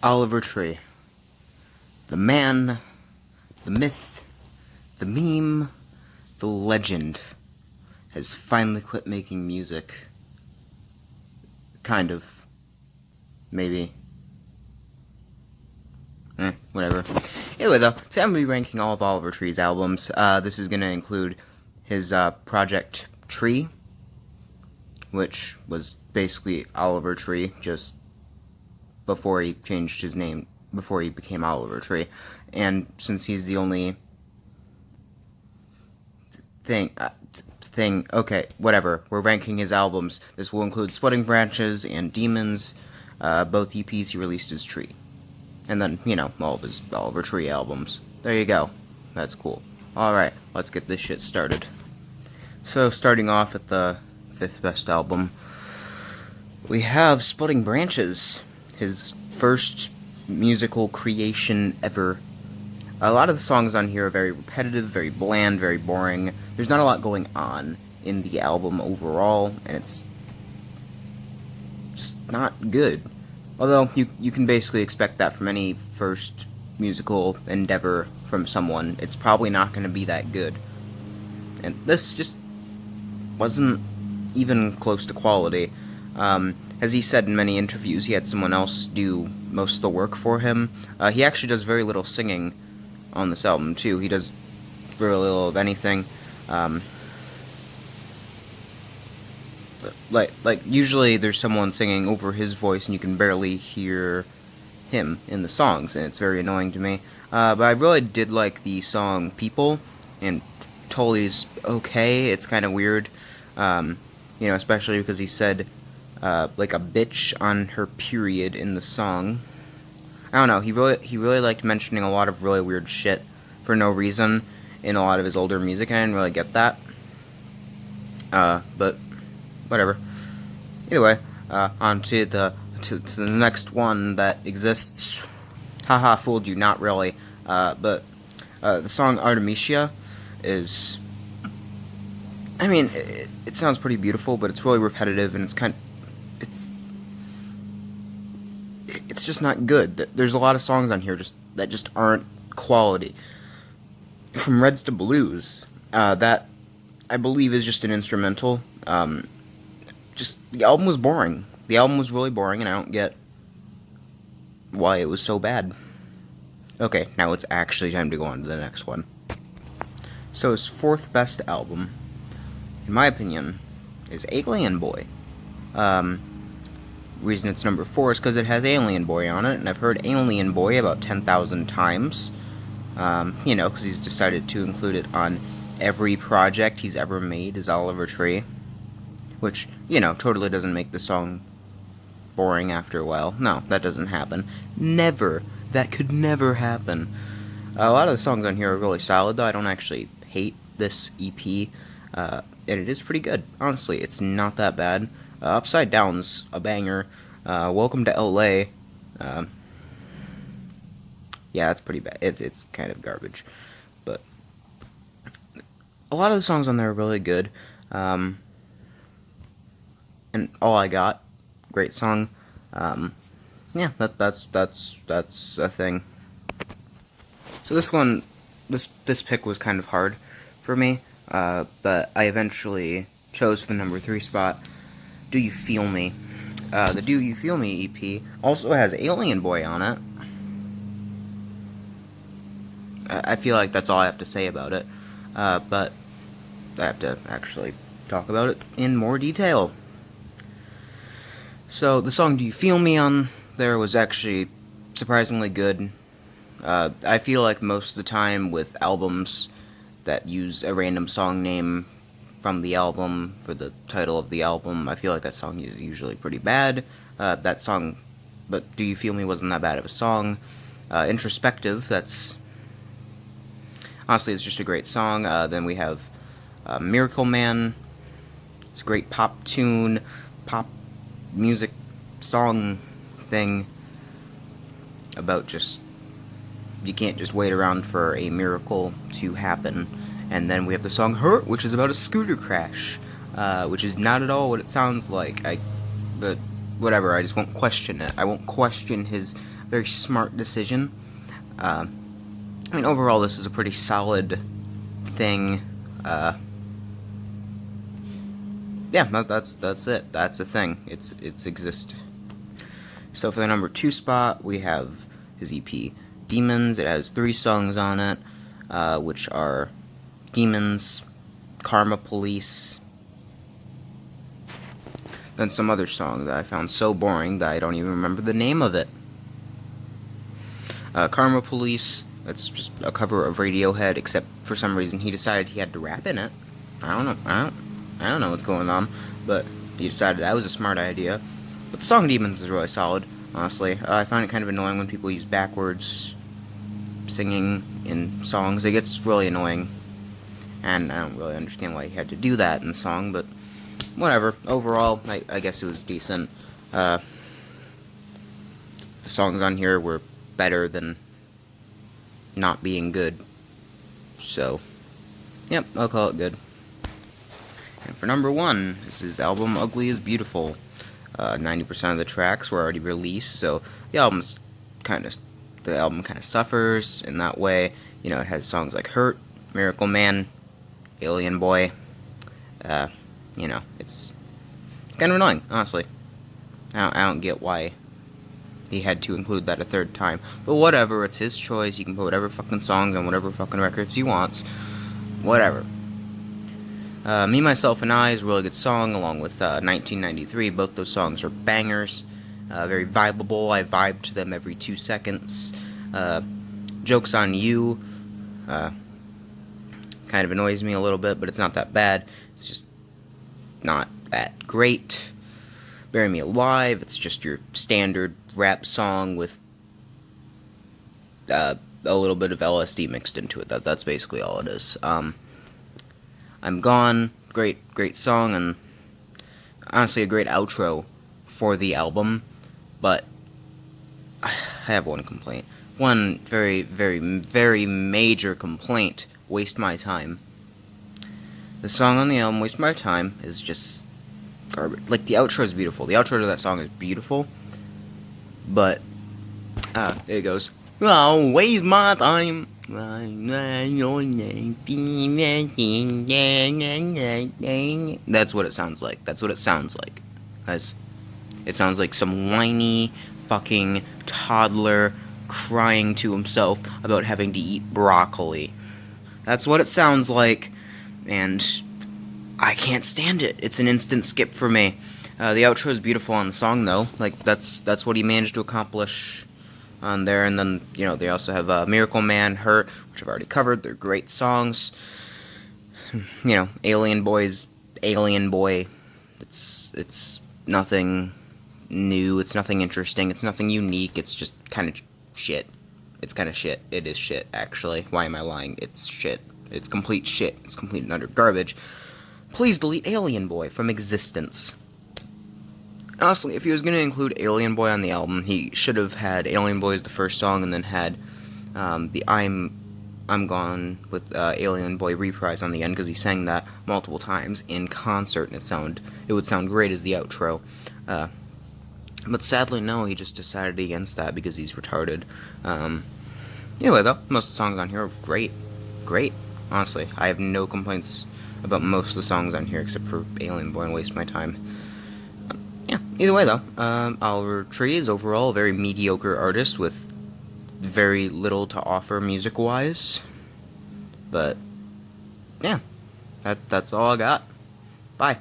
Oliver Tree. The man, the myth, the meme, the legend has finally quit making music. Kind of. Maybe. Whatever. Anyway, though, today I'm going to be ranking all of Oliver Tree's albums. This is going to include his Project Tree, which was basically Oliver Tree, just before he changed his name, before he became Oliver Tree. And since he's the only okay, whatever, we're ranking his albums. This will include Sweating Branches and Demons, both EPs he released as Tree. And then, all of his Oliver Tree albums. There you go. That's cool. Alright, let's get this shit started. So, starting off at the 5th best album, we have Splitting Branches, his first musical creation ever. A lot of the songs on here are very repetitive, very bland, very boring. There's not a lot going on in the album overall, and it's just not good. Although, you can basically expect that from any first musical endeavor from someone. It's probably not going to be that good. And this just wasn't even close to quality. As he said in many interviews, he had someone else do most of the work for him. He actually does very little singing on this album, too. He does very little of anything. Like usually there's someone singing over his voice and you can barely hear him in the songs, and it's very annoying to me. But I really did like the song People, and Tully's okay. It's kind of weird, especially because he said like a bitch on her period in the song. I don't know, he really liked mentioning a lot of really weird shit for no reason in a lot of his older music, and I didn't really get that. But whatever. Either way, on to the next one that exists. Haha, fooled you, not really. But the song Artemisia is, I mean, it sounds pretty beautiful, but it's really repetitive, and it's just not good. There's a lot of songs on here that just aren't quality. From Reds to Blues, that I believe is just an instrumental. The album was boring. The album was really boring, and I don't get why it was so bad. Okay, now it's actually time to go on to the next one. So his 4th best album, in my opinion, is Alien Boy. Reason it's number 4 is because it has Alien Boy on it, and I've heard Alien Boy about 10,000 times. Because he's decided to include it on every project he's ever made as Oliver Tree. Which, totally doesn't make the song boring after a while. No, that doesn't happen. Never. That could never happen. A lot of the songs on here are really solid, though. I don't actually hate this EP. And it is pretty good. Honestly, it's not that bad. Upside Down's a banger. Welcome to LA. Yeah, that's pretty bad. It's kind of garbage. But a lot of the songs on there are really good. And All I Got, great song. Yeah, that's a thing. So this pick was kind of hard for me, but I eventually chose for the number 3 spot, Do You Feel Me. The Do You Feel Me EP also has Alien Boy on it. I feel like that's all I have to say about it, but I have to actually talk about it in more detail. So, the song Do You Feel Me on there was actually surprisingly good. I feel like most of the time with albums that use a random song name from the album for the title of the album, I feel like that song is usually pretty bad. That song, but Do You Feel Me wasn't that bad of a song. Introspective, honestly, it's just a great song. Then we have Miracle Man. It's a great pop tune, pop music song thing about you can't just wait around for a miracle to happen. And then we have the song Hurt, which is about a scooter crash, which is not at all what it sounds like. But whatever, I just won't question it. I won't question his very smart decision. I mean, overall, this is a pretty solid thing. Yeah, that's it. That's the thing. It's exist. So for the number 2 spot, we have his EP, Demons. It has 3 songs on it, which are Demons, Karma Police, then some other song that I found so boring that I don't even remember the name of it. Karma Police, it's just a cover of Radiohead, except for some reason he decided he had to rap in it. I don't know. I don't know what's going on, but he decided that was a smart idea. But the song Demons is really solid, honestly. I find it kind of annoying when people use backwards singing in songs. It gets really annoying, and I don't really understand why he had to do that in the song, but whatever. Overall, I guess it was decent. The songs on here were better than not being good. So, yep, I'll call it good. And for number 1, this is album Ugly is Beautiful. 90% of the tracks were already released, so the album kind of suffers in that way. You know, it has songs like Hurt, Miracle Man, Alien Boy. You know, it's kind of annoying, honestly. I don't get why he had to include that a third time. But whatever, it's his choice. You can put whatever fucking songs on whatever fucking records he wants. Whatever. Me, Myself, and I is a really good song, along with 1993. Both those songs are bangers. Very vibable. I vibe to them every 2 seconds. Joke's on You kind of annoys me a little bit, but it's not that bad. It's just not that great. Bury Me Alive, it's just your standard rap song with a little bit of LSD mixed into it. That's basically all it is. I'm Gone, great song, and honestly a great outro for the album, but I have one complaint. One very, very, very major complaint. Waste My Time. The song on the album, Waste My Time, is just garbage. Like, the outro is beautiful. The outro to that song is beautiful, but there it goes. Oh, waste my time. That's what it sounds like. That's what it sounds like. Guys, it sounds like some whiny fucking toddler crying to himself about having to eat broccoli. That's what it sounds like, and I can't stand it. It's an instant skip for me. The outro is beautiful on the song, though. Like, that's what he managed to accomplish on there. And then, you know, they also have Miracle Man, Hurt, which I've already covered. They're great songs. You know, Alien Boy's Alien Boy. It's nothing new. It's nothing interesting. It's nothing unique. It's just kind of shit. It's kind of shit. It is shit, actually. Why am I lying? It's shit. It's complete shit. It's complete and utter garbage. Please delete Alien Boy from existence. Honestly, if he was going to include Alien Boy on the album, he should have had Alien Boy as the first song, and then had the I'm Gone with Alien Boy reprise on the end, because he sang that multiple times in concert, and it would sound great as the outro. But sadly, no, he just decided against that because he's retarded. Anyway, though, most of the songs on here are great. Great. Honestly, I have no complaints about most of the songs on here except for Alien Boy and Waste My Time. Yeah, either way, though, Oliver Tree is overall a very mediocre artist with very little to offer music-wise. But, yeah, that's all I got. Bye.